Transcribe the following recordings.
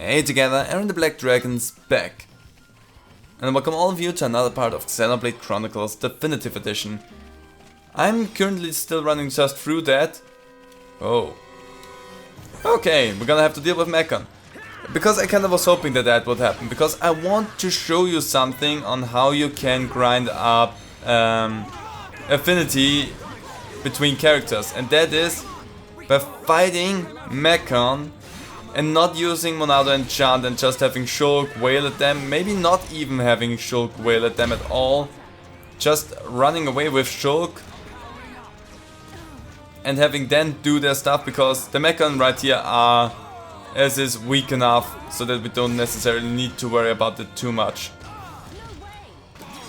Hey together, Aaron the Black Dragon's back. And welcome all of you to another part of Xenoblade Chronicles Definitive Edition. I'm currently still running just through that. Oh. Okay, we're gonna have to deal with Mechon. Because I kinda was hoping that that would happen. Because I want to show you something on how you can grind up affinity between characters. And that is by fighting Mechon and not using Monado Enchant and just having Shulk wail at them, maybe not even having Shulk wail at them at all, just running away with Shulk and having them do their stuff, because the Mechon right here are, as is, weak enough so that we don't necessarily need to worry about it too much.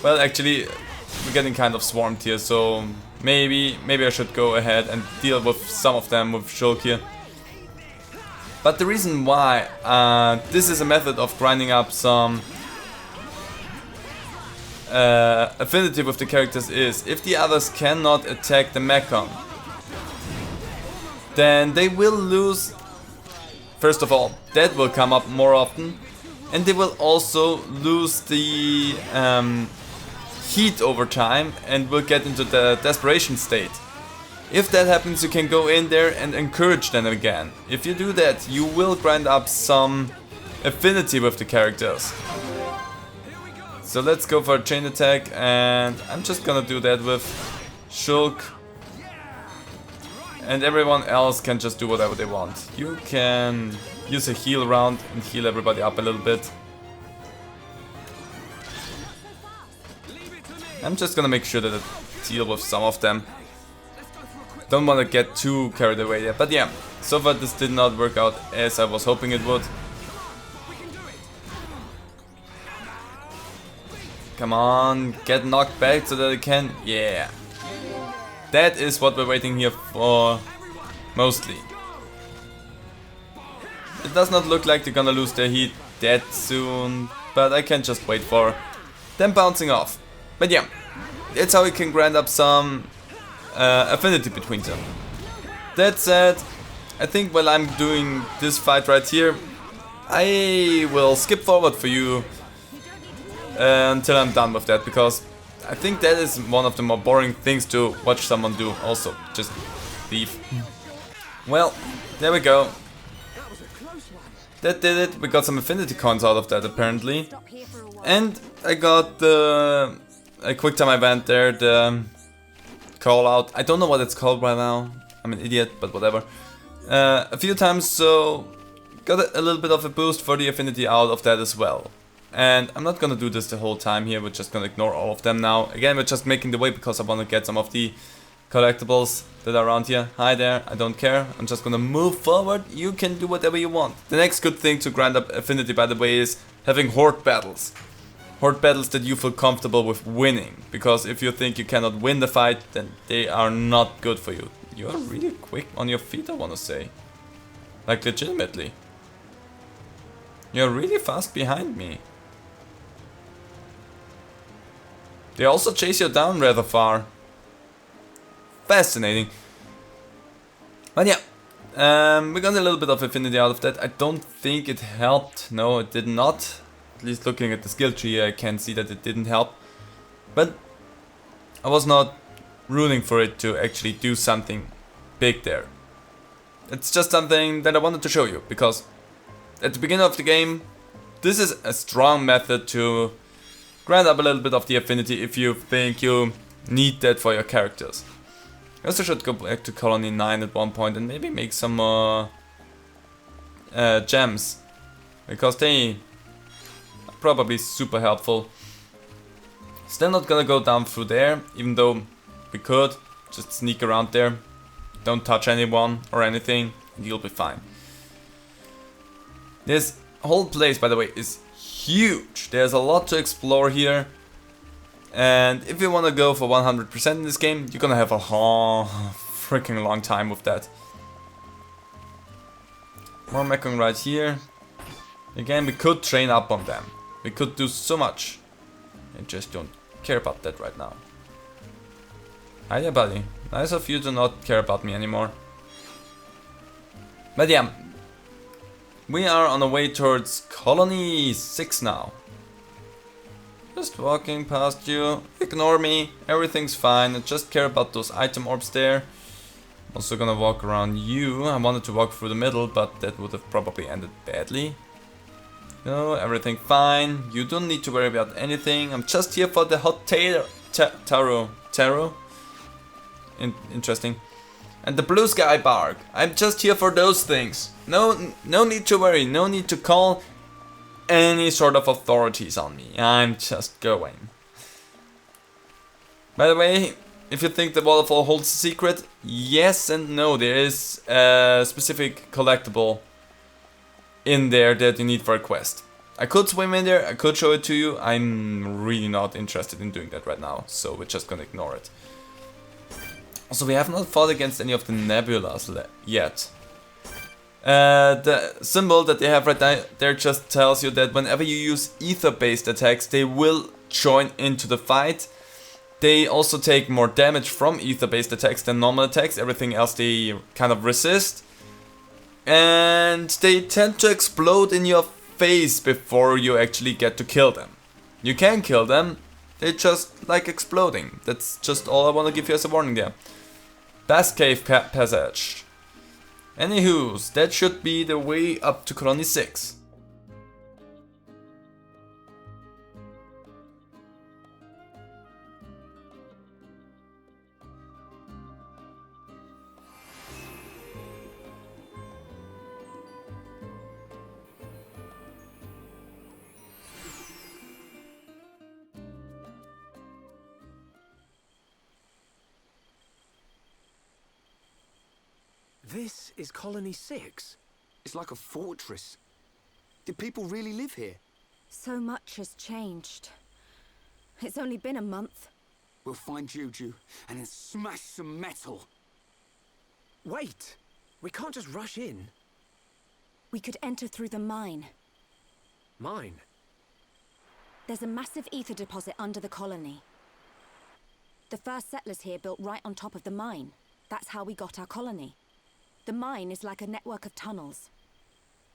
Well, actually, we're getting kind of swarmed here, so maybe I should go ahead and deal with some of them with Shulk here. But the reason why this is a method of grinding up some affinity with the characters is, if the others cannot attack the Mechon, then they will lose. First of all, that will come up more often, and they will also lose the heat over time and will get into the desperation state. If that happens, you can go in there and encourage them again. If you do that, you will grind up some affinity with the characters. So let's go for a chain attack, and I'm just gonna do that with Shulk. And everyone else can just do whatever they want. You can use a heal round and heal everybody up a little bit. I'm just gonna make sure that I deal with some of them. Don't want to get too carried away yet, but yeah, so far this did not work out as I was hoping it would. Come on, get knocked back so that I can, yeah. That is what we're waiting here for, mostly. It does not look like they're gonna lose their heat that soon, but I can just wait for them bouncing off. But yeah, that's how we can grind up some affinity between them. That said, I think while I'm doing this fight right here, I will skip forward for you until I'm done with that, because I think that is one of the more boring things to watch someone do. Also, just leave. Well, there we go. That did it. We got some affinity coins out of that apparently, and I got the a quick time event there, the call out. I don't know what it's called right now. I'm an idiot, but whatever. A few times, so got a little bit of a boost for the affinity out of that as well. And I'm not gonna do this the whole time here. We're just gonna ignore all of them now. Again, we're just making the way because I want to get some of the collectibles that are around here. Hi there, I don't care. I'm just gonna move forward. You can do whatever you want. The next good thing to grind up affinity, by the way, is having horde battles. Horde battles that you feel comfortable with winning, because if you think you cannot win the fight, then they are not good for you. You're really quick on your feet, I wanna say. Like, legitimately. You're really fast behind me. They also chase you down rather far. Fascinating. But yeah, we got a little bit of affinity out of that. I don't think it helped. No, it did not. At least looking at the skill tree, I can see that it didn't help. But I was not rooting for it to actually do something big there. It's just something that I wanted to show you, because at the beginning of the game, this is a strong method to grind up a little bit of the affinity if you think you need that for your characters. I also should go back to Colony 9 at one point and maybe make some more gems, because they probably super helpful. Still not gonna go down through there, even though we could just sneak around there. Don't touch anyone or anything, and you'll be fine. This whole place, by the way, is huge. There's a lot to explore here, and if you wanna go for 100% in this game, you're gonna have a freaking long time with that. More Mechon right here. Again, we could train up on them. We could do so much. I just don't care about that right now. Hiya, buddy. Nice of you to not care about me anymore. But yeah, We are on our way towards Colony 6 now. Just walking past you. Ignore me. Everything's fine. I just care about those item orbs there. Also gonna walk around you. I wanted to walk through the middle, but that would have probably ended badly. No, everything fine. You don't need to worry about anything. I'm just here for the hot taro. Interesting. And the blue sky bark. I'm just here for those things. No need to worry. No need to call any sort of authorities on me. I'm just going. By the way, if you think the waterfall holds a secret, yes and no. There is a specific collectible in there that you need for a quest. I could swim in there, I could show it to you. I'm really not interested in doing that right now, so we're just gonna ignore it. Also, we have not fought against any of the nebulas yet. The symbol that they have right there just tells you that whenever you use ether-based attacks, they will join into the fight. They also take more damage from ether-based attacks than normal attacks. Everything else they kind of resist. And they tend to explode in your face before you actually get to kill them. You can kill them, they just like exploding. That's just all I want to give you as a warning there. Bass Cave Passage. Anywho's, that should be the way up to Colony 6. This is Colony 6. It's like a fortress. Did people really live here? So much has changed. It's only been a month. We'll find Juju and then smash some metal. Wait! We can't just rush in. We could enter through the mine. Mine? There's a massive ether deposit under the colony. The first settlers here built right on top of the mine. That's how we got our colony. The mine is like a network of tunnels.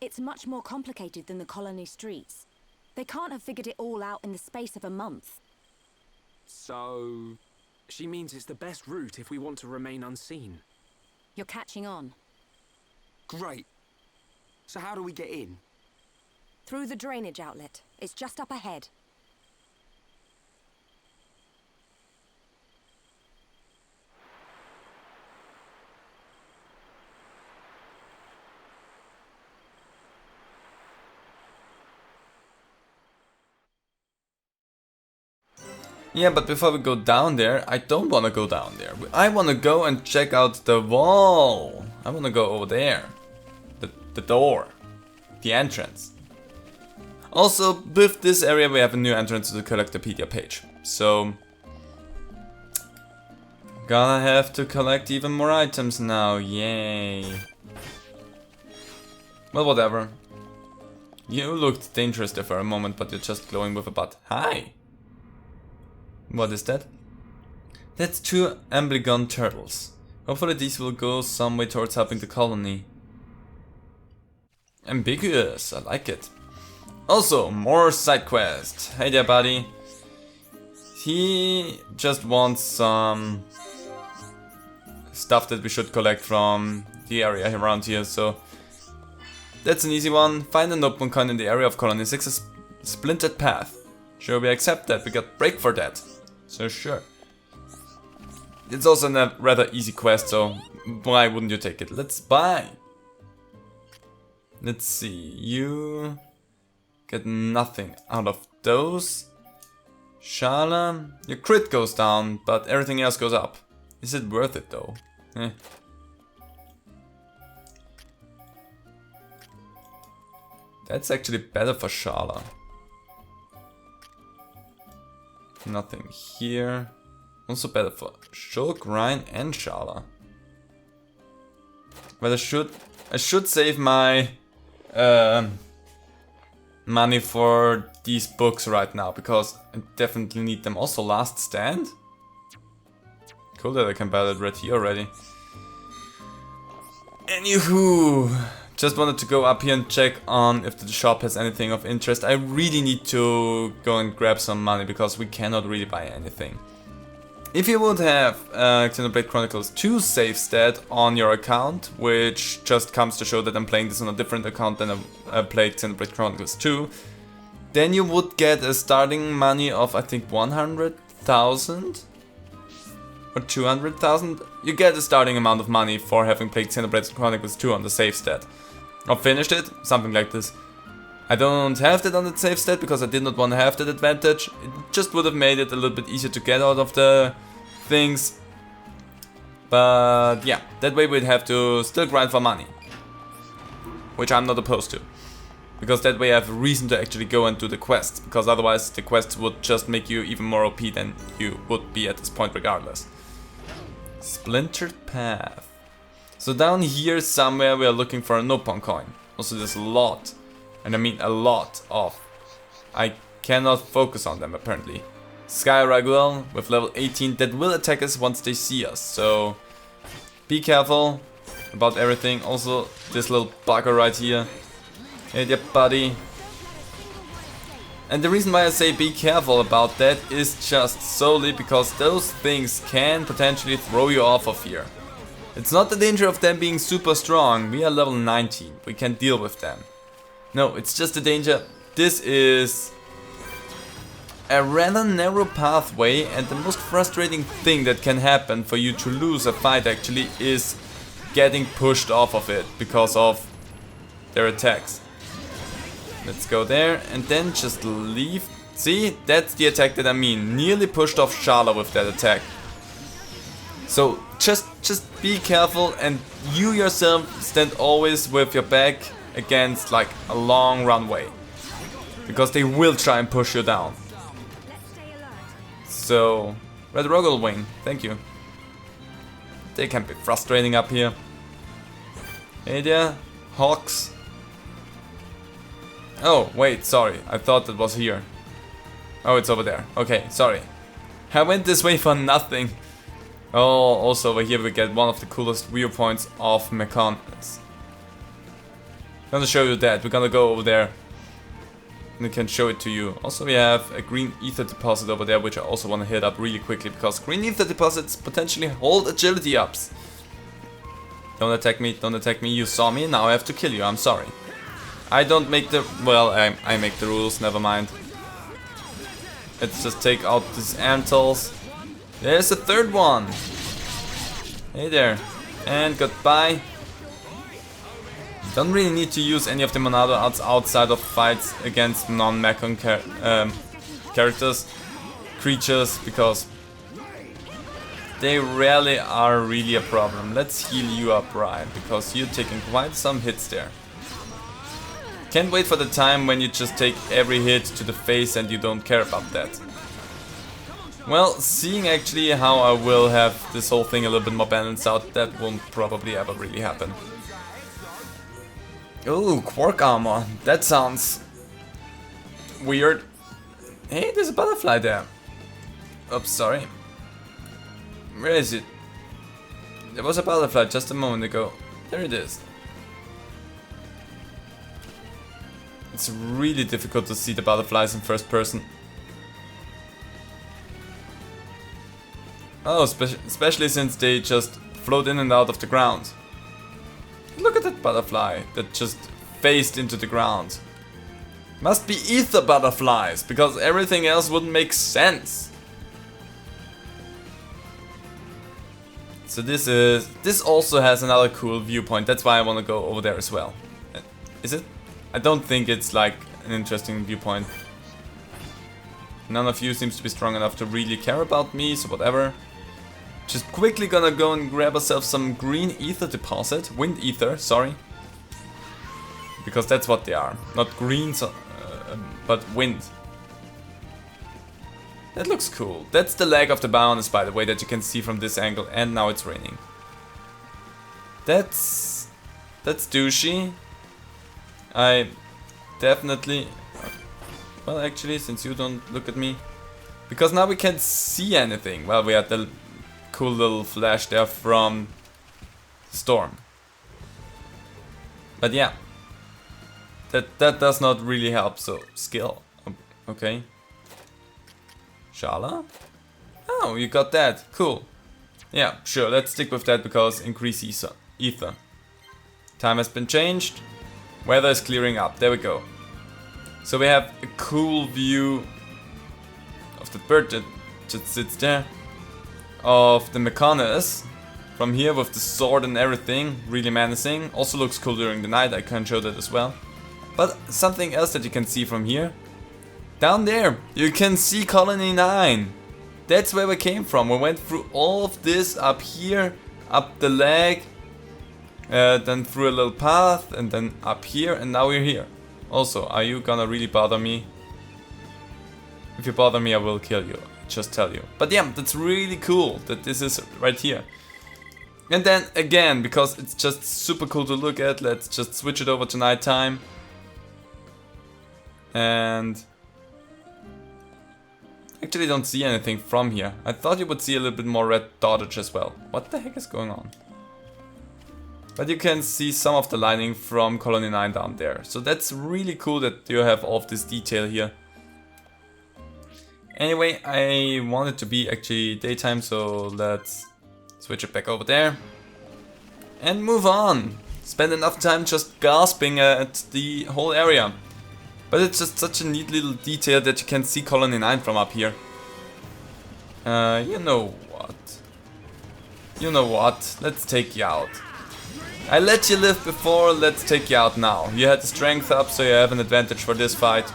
It's much more complicated than the colony streets. They can't have figured it all out in the space of a month. So... She means it's the best route if we want to remain unseen. You're catching on. Great. So how do we get in? Through the drainage outlet. It's just up ahead. Yeah, but before we go down there, I don't want to go down there. I want to go and check out the wall. I want to go over there. The door. The entrance. Also, with this area we have a new entrance to the Collectopedia page. So... gonna have to collect even more items now. Yay. Well, whatever. You looked dangerous there for a moment, but you're just glowing with a butt. Hi! What is that? That's 2 Amblygon turtles. Hopefully these will go some way towards helping the colony. Ambiguous, I like it. Also, more side quest. Hey there, buddy. He just wants some stuff that we should collect from the area around here, so that's an easy one. Find an open coin in the area of Colony 6, a splintered path. Sure, we accept that. We got break for that. So sure. It's also a rather easy quest, so why wouldn't you take it? Let's buy. Let's see. You get nothing out of those. Shala, your crit goes down, but everything else goes up. Is it worth it though? Eh. That's actually better for Shala. Nothing here. Also better for Shulk, Ryan, and Shala. But I should save my money for these books right now, because I definitely need them. Also, Last Stand. Cool that I can buy that right here already. Anywho, Just wanted to go up here and check on if the shop has anything of interest. I really need to go and grab some money because we cannot really buy anything. If you would have Xenoblade Chronicles 2 save stat on your account, which just comes to show that I'm playing this on a different account than I played Xenoblade Chronicles 2, then you would get a starting money of, I think, 100,000 or 200,000. You get a starting amount of money for having played Xenoblade Chronicles 2 on the save stat. Or finished it, something like this. I don't have that on the save stat because I did not want to have that advantage. It just would have made it a little bit easier to get out of the things. But yeah, that way we'd have to still grind for money. Which I'm not opposed to. Because that way I have a reason to actually go and do the quests. Because otherwise the quests would just make you even more OP than you would be at this point regardless. Splintered path. So down here somewhere we are looking for a Nopon coin. Also there's a lot. And I mean a lot of. I cannot focus on them apparently. Sky Raguel with level 18 that will attack us once they see us. So be careful about everything. Also this little bugger right here. Hey there buddy. And the reason why I say be careful about that is just solely because those things can potentially throw you off of here. It's not the danger of them being super strong. We are level 19. We can deal with them. No, it's just the danger. This is a rather narrow pathway, and the most frustrating thing that can happen for you to lose a fight actually is getting pushed off of it because of their attacks. Let's go there and then just leave. See, that's the attack that I mean. Nearly pushed off Shala with that attack. So just be careful, and you yourself stand always with your back against like a long runway, because they will try and push you down. So Red Rogel Wing, thank you. They can be frustrating up here. Hey there, Hawks. Oh wait, sorry, I thought it was here. Oh, it's over there. Okay, sorry. I went this way for nothing. Oh, also over here we get one of the coolest viewpoints of Mekon. I'm gonna show you that. We're gonna go over there and I can show it to you. Also we have a green ether deposit over there, which I also want to hit up really quickly because green ether deposits potentially hold agility ups. Don't attack me, don't attack me. You saw me, now I have to kill you. I'm sorry. I don't make the... well, I make the rules, never mind. Let's just take out these Antals. There's a third one. Hey there. And goodbye. Don't really need to use any of the Monado arts outside of fights against non-Mechon characters, creatures, because they rarely are really a problem. Let's heal you up, Ryan, because you're taking quite some hits there. Can't wait for the time when you just take every hit to the face and you don't care about that. Well, seeing actually how I will have this whole thing a little bit more balanced out, that won't probably ever really happen. Oh, Quark armor. That sounds weird. Hey, there's a butterfly there. Oops, sorry. Where is it? There was a butterfly just a moment ago. There it is. It's really difficult to see the butterflies in first person. Oh, especially since they just float in and out of the ground. Look at that butterfly that just phased into the ground. Must be ether butterflies, because everything else wouldn't make sense. So this also has another cool viewpoint. That's why I want to go over there as well. Is it? I don't think it's like an interesting viewpoint. None of you seems to be strong enough to really care about me, so whatever. Just quickly gonna go and grab ourselves some green ether deposit. Wind ether, sorry. Because that's what they are. Not green, but wind. That looks cool. That's the leg of the Bionis, by the way, that you can see from this angle. And now it's raining. That's douchey. I definitely... well, actually, since you don't look at me. Because now we can't see anything. Well, we had the cool little flash there from Storm. But yeah, that does not really help. So skill, okay. Shala? Oh, you got that. Cool. Yeah, sure. Let's stick with that because increase ether. Time has been changed. Weather is clearing up. There we go. So we have a cool view of the bird that just sits there. Of the Mechanis from here with the sword and everything. Really menacing. Also looks cool during the night. I can show that as well. But something else that you can see from here. Down there, you can see Colony 9. That's where we came from. We went through all of this up here, up the leg, then through a little path, and then up here, and now we're here. Also, are you gonna really bother me? If you bother me, I will kill you. Just tell you. But yeah, that's really cool that this is right here. And then again, because it's just super cool to look at, let's just switch it over to nighttime. And actually don't see anything from here. I thought you would see a little bit more red dottage as well. What the heck is going on? But you can see some of the lining from Colony 9 down there. So that's really cool that you have all of this detail here. Anyway, I want it to be actually daytime, so let's switch it back over there. And move on. Spend enough time just gasping at the whole area. But it's just such a neat little detail that you can see Colony 9 from up here. You know what? You know what? Let's take you out. I let you live before, let's take you out now. You had the strength up, so you have an advantage for this fight.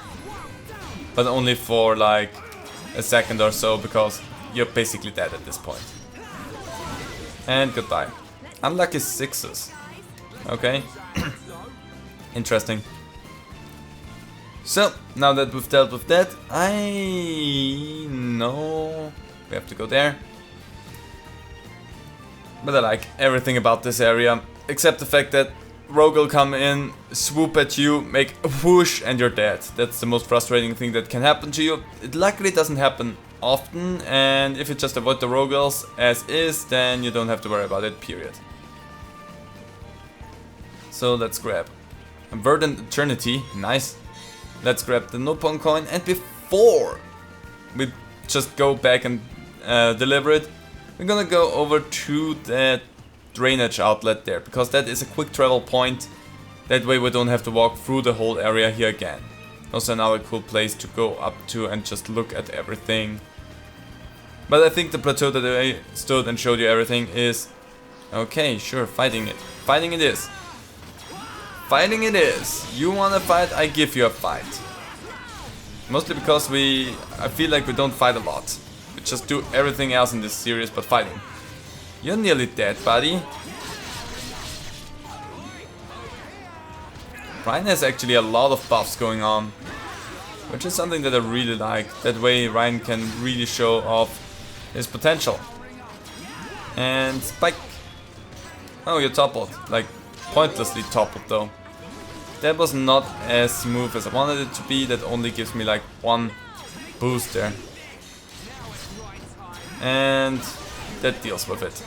But only for like a second or so, because you're basically dead at this point. And goodbye. Unlucky 6s. Okay. Interesting. So, now that we've dealt with that, I know we have to go there. But I like everything about this area, except the fact that rogue will come in, swoop at you, make a whoosh, and you're dead. That's the most frustrating thing that can happen to you. It luckily doesn't happen often, and if you just avoid the rogues as is, then you don't have to worry about it, period. So let's grab a Verdant Eternity, nice. Let's grab the Nopon coin, and before we just go back and deliver it, we're gonna go over to that drainage outlet there, because that is a quick travel point. That way we don't have to walk through the whole area here again. Also another cool place to go up to and just look at everything. But I think the plateau that I stood and showed you everything is... Okay, sure, fighting it. Fighting it is. Fighting it is. You wanna fight, I give you a fight. Mostly because I feel like we don't fight a lot. We just do everything else in this series but fighting. You're nearly dead, buddy. Ryan has actually a lot of buffs going on, which is something that I really like. That way Ryan can really show off his potential. And Spike. Oh, you're toppled. Like, pointlessly toppled though. That was not as smooth as I wanted it to be. That only gives me like one boost there. And that deals with it.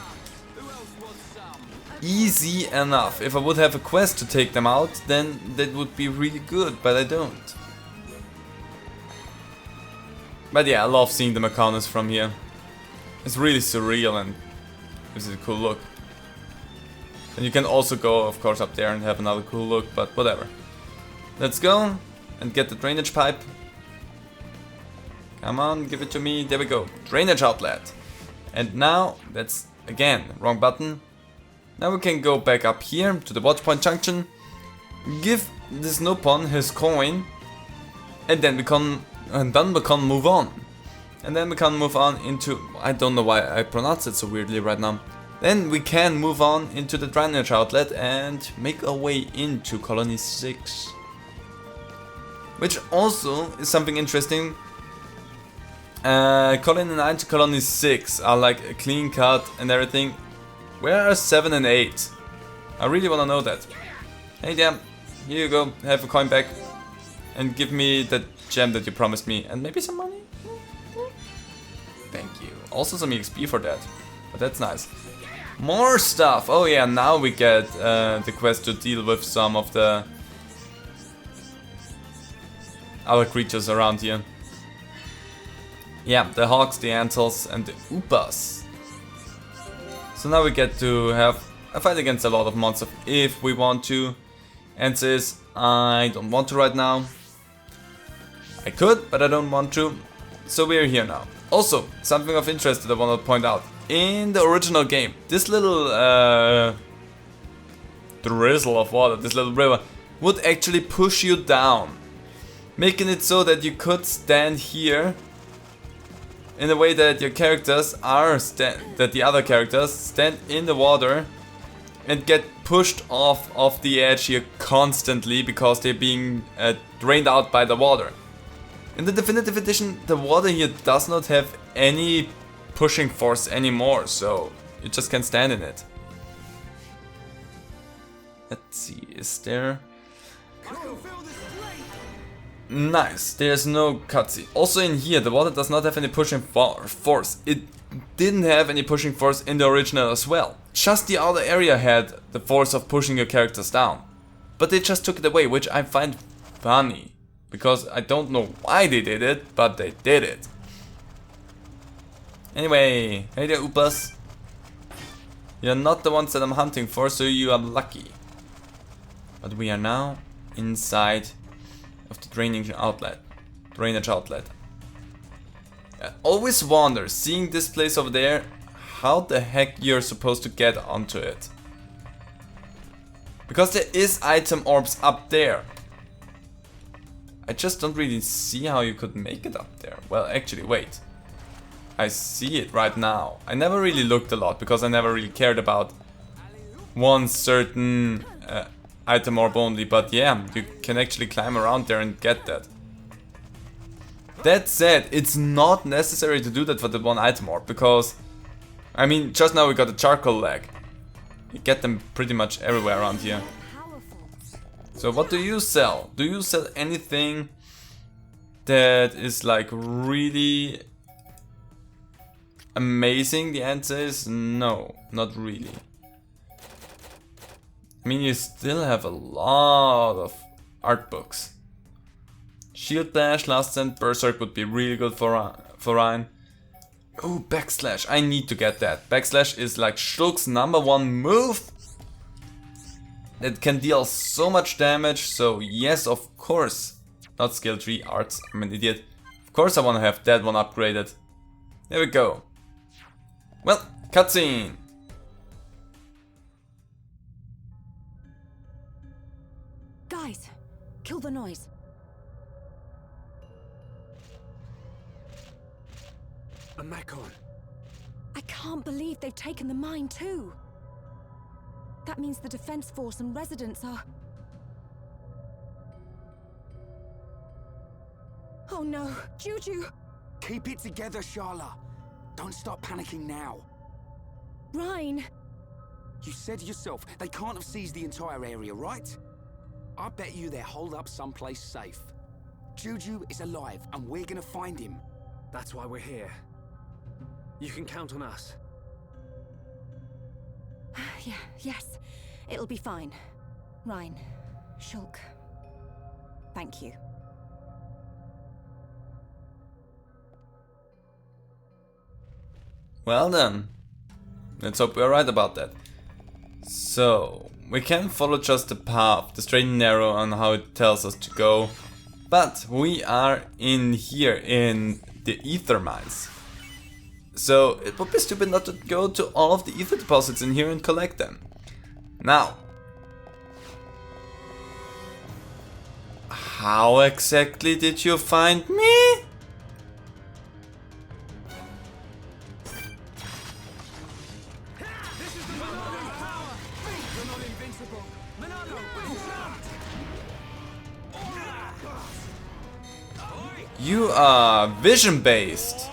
Easy enough. If I would have a quest to take them out, then that would be really good, but I don't. But yeah, I love seeing the Mechanis from here. It's really surreal and it's a cool look. And you can also go, of course, up there and have another cool look, but whatever. Let's go and get the drainage pipe. Come on, give it to me. There we go. Drainage outlet. And now, that's, again, wrong button. Now we can go back up here to the Watchpoint Junction. Give this Nopon his coin. And then we can move on. And then we can move on into... I don't know why I pronounce it so weirdly right now. Then we can move on into the drainage outlet and make our way into Colony 6. Which also is something interesting. Colony 9 to Colony 6 are like a clean cut and everything. Where are 7 and 8? I really wanna know that. Hey damn, here you go, have a coin back. And give me that gem that you promised me. And maybe some money? Thank you. Also some XP for that. But that's nice. More stuff! Oh yeah, now we get the quest to deal with some of the other creatures around here. Yeah, the hawks, the antles, and the upas. So now we get to have a fight against a lot of monsters if we want to. Answer is, I don't want to right now. I could, but I don't want to. So we're here now. Also, something of interest that I want to point out. In the original game, this little drizzle of water, this little river, would actually push you down. Making it so that you could stand here in a way that your characters are that the other characters stand in the water and get pushed off of the edge here constantly because they're being drained out by the water. In the definitive edition, the water here does not have any pushing force anymore, so you just can't stand in it. Let's see, is there... Nice, there's no cutscene. Also in here, the water does not have any pushing force. It didn't have any pushing force in the original as well. Just the other area had the force of pushing your characters down. But they just took it away, which I find funny. Because I don't know why they did it, but they did it. Anyway, hey there Upas. You're not the ones that I'm hunting for, so you are lucky. But we are now inside of the drainage outlet. I always wonder, seeing this place over there, how the heck you're supposed to get onto it. Because there is item orbs up there. I just don't really see how you could make it up there. Well, actually, wait. I see it right now. I never really looked a lot because I never really cared about one certain item orb only. But yeah, you can actually climb around there and get that. That said, it's not necessary to do that for the one item orb because, I mean, just now we got a charcoal leg. You get them pretty much everywhere around here. So what do you sell? Do you sell anything that is like really amazing? The answer is no, not really. I mean, you still have a lot of art books. Shield Dash, Last Stand, Berserk would be really good for Ryan. Oh, Backslash, I need to get that. Backslash is like Shulk's #1 move. It can deal so much damage, so yes, of course. Not skill tree, arts, I'm an idiot. Of course I want to have that one upgraded. There we go. Well, cutscene. Guys, kill the noise. A macawry. I can't believe they've taken the mine too. That means the defense force and residents are... Oh no, Juju! Keep it together, Sharla. Don't start panicking now. Rhine! You said yourself, they can't have seized the entire area, right? I bet you they're holed up someplace safe. Juju is alive, and we're gonna find him. That's why we're here. You can count on us. Yeah, yes. It'll be fine. Rhine, Shulk, thank you. Well then, let's hope we're right about that. So, we can follow just the path, the straight and narrow on how it tells us to go. But we are in here in the ether mines. So it would be stupid not to go to all of the ether deposits in here and collect them. Now, how exactly did you find me? You are vision based.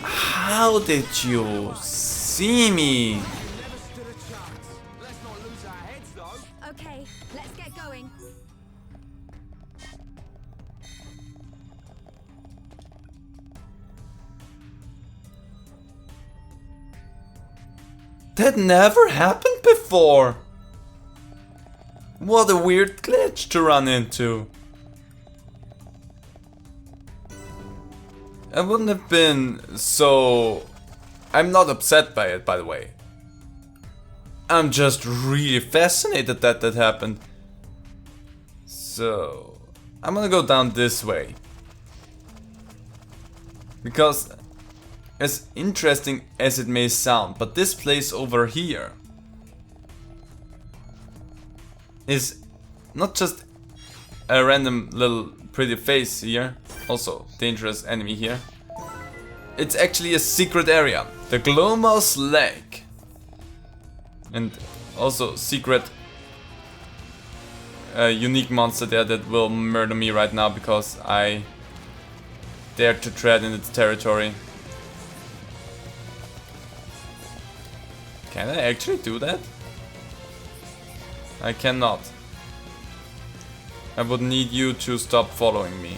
How did you see me? Okay, let's get going. That never happened before! What a weird glitch to run into. I wouldn't have been so... I'm not upset by it, by the way. I'm just really fascinated that that happened. So... I'm gonna go down this way. Because... as interesting as it may sound, but this place over here... is not just a random little pretty face here. Also, dangerous enemy here. It's actually a secret area. The Glowmouse Lake. And also secret unique monster there that will murder me right now because I dare to tread in its territory. Can I actually do that? I cannot. I would need you to stop following me.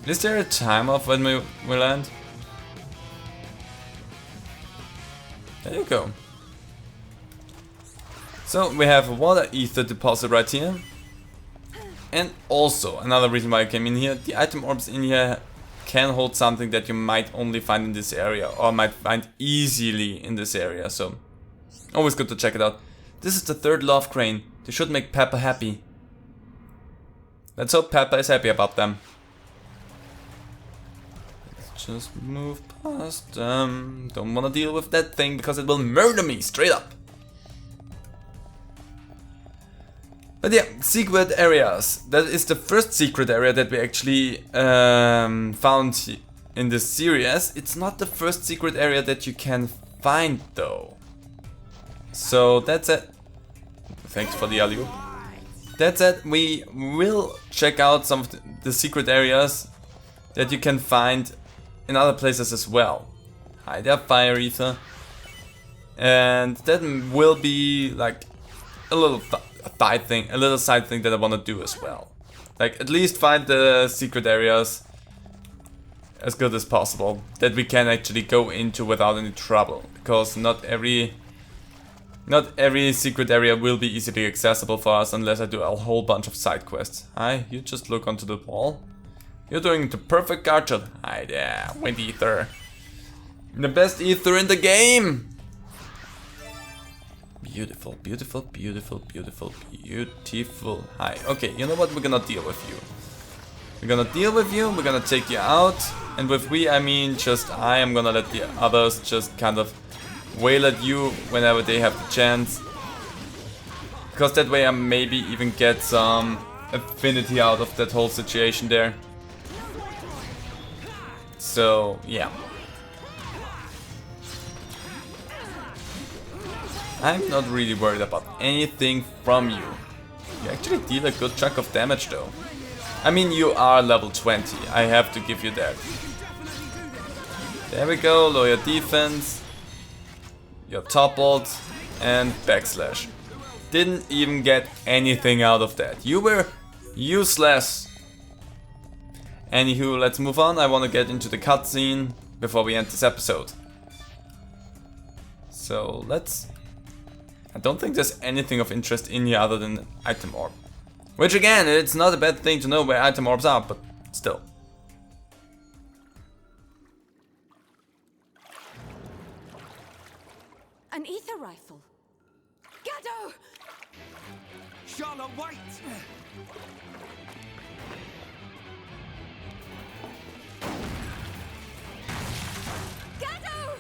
Is there a time of when we land? There you go. So we have a water ether deposit right here. And also, another reason why I came in here, the item orbs in here can hold something that you might only find in this area, or might find easily in this area, so always good to check it out. This is the third love crane. They should make Peppa happy. Let's hope Peppa is happy about them. Let's just move past them. Don't wanna deal with that thing because it will murder me straight up. But yeah, secret areas. That is the first secret area that we actually found in this series. It's not the first secret area that you can find though. So that's it. Thanks for the alley-oop. That's it. We will check out some of the secret areas that you can find in other places as well. Hi there, Fire Ether. And that will be like a little side thing that I want to do as well. Like at least find the secret areas as good as possible that we can actually go into without any trouble, because not every secret area will be easily accessible for us unless I do a whole bunch of side quests. Hi, you just look onto the wall. You're doing the perfect guard shot. Hi there, Wind Ether. The best ether in the game! Beautiful, beautiful, beautiful, beautiful, beautiful. Hi, okay, you know what? We're gonna deal with you. We're gonna deal with you, we're gonna take you out. And with we, I mean just I am gonna let the others just kind of wail at you whenever they have the chance. Because that way I maybe even get some affinity out of that whole situation there. So, yeah. I'm not really worried about anything from you. You actually deal a good chunk of damage though. I mean, you are level 20, I have to give you that. There we go, lower defense. You're toppled and backslash. Didn't even get anything out of that. You were useless. Anywho, let's move on. I want to get into the cutscene before we end this episode. So let's... I don't think there's anything of interest in here other than item orb. Which again, it's not a bad thing to know where item orbs are, but still. An ether rifle. Gado! Charlotte, wait! Gado!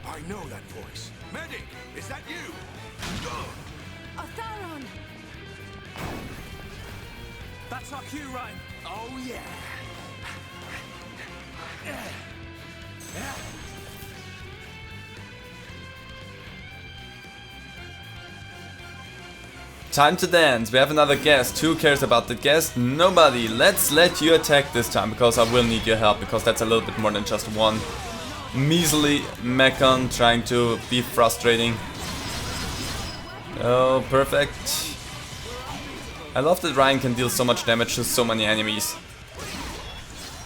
I know that voice. Medic, is that you? Otharon! That's our cue, Ryan. Oh yeah. Time to dance. We have another guest. Who cares about the guest? Nobody. Let's let you attack this time, because I will need your help, because that's a little bit more than just one measly mechon trying to be frustrating. Oh, perfect. I love that Ryan can deal so much damage to so many enemies.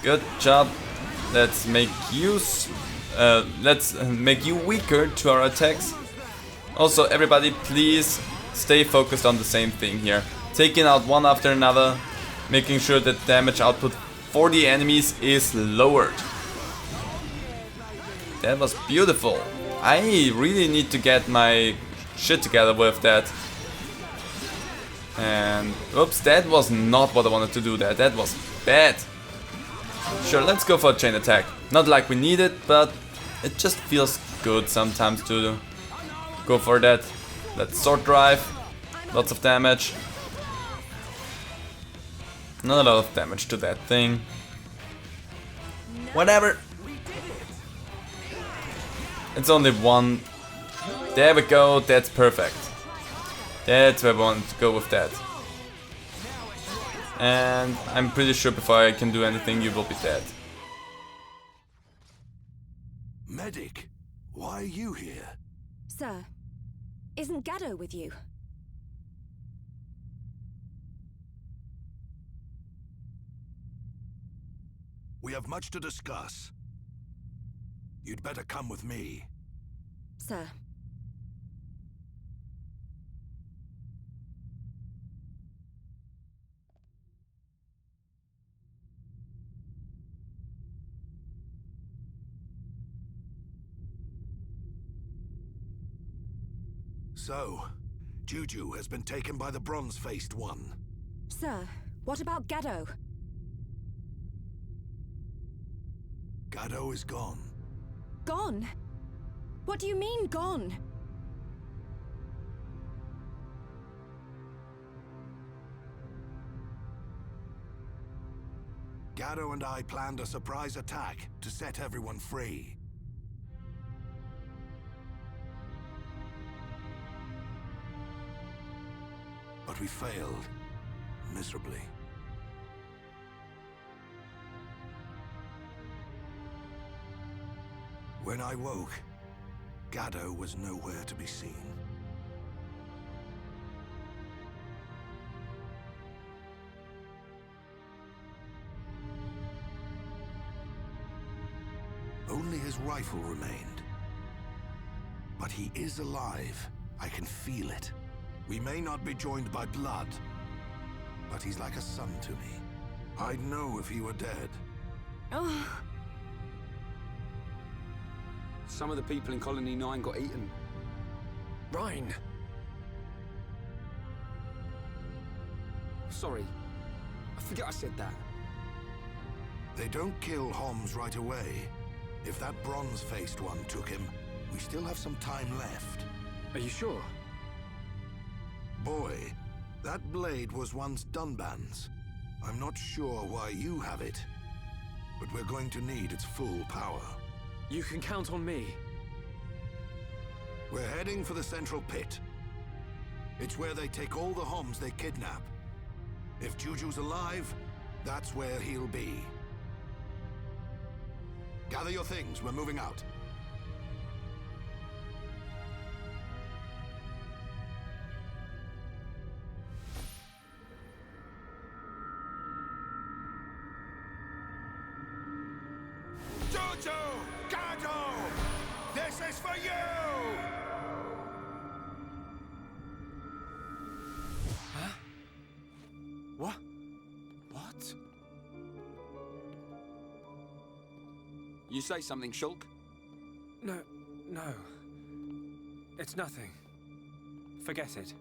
Good job. Let's make you weaker to our attacks. Also, everybody, please stay focused on the same thing here. Taking out one after another, making sure that damage output for the enemies is lowered. That was beautiful. I really need to get my shit together with that. And oops, that was not what I wanted to do there. That was bad. Sure, let's go for a chain attack. Not like we need it, but it just feels good sometimes to go for that. Let's sword drive. Lots of damage. Not a lot of damage to that thing. Whatever. It's only one. There we go, that's perfect. That's where I want to go with that. And I'm pretty sure before I can do anything, you will be dead. Medic, why are you here? Sir, isn't Gaddo with you? We have much to discuss. You'd better come with me. Sir. So, Juju has been taken by the bronze-faced one. Sir, what about Gaddo? Gaddo is gone. Gone? What do you mean, gone? Gaddo and I planned a surprise attack to set everyone free. But we failed miserably. When I woke, Gaddo was nowhere to be seen. Only his rifle remained. But he is alive. I can feel it. We may not be joined by blood, but he's like a son to me. I'd know if he were dead. Oh, Some of the people in Colony 9 got eaten. Rhine. Sorry. I forget I said that. They don't kill Homs right away. If that bronze-faced one took him, we still have some time left. Are you sure? Boy, that blade was once Dunban's. I'm not sure why you have it, but we're going to need its full power. You can count on me. We're heading for the central pit. It's where they take all the Homs they kidnap. If Juju's alive, that's where he'll be. Gather your things, we're moving out. Juju! Gaddo! This is for you! What? What? You say something, Shulk? No. It's nothing. Forget it.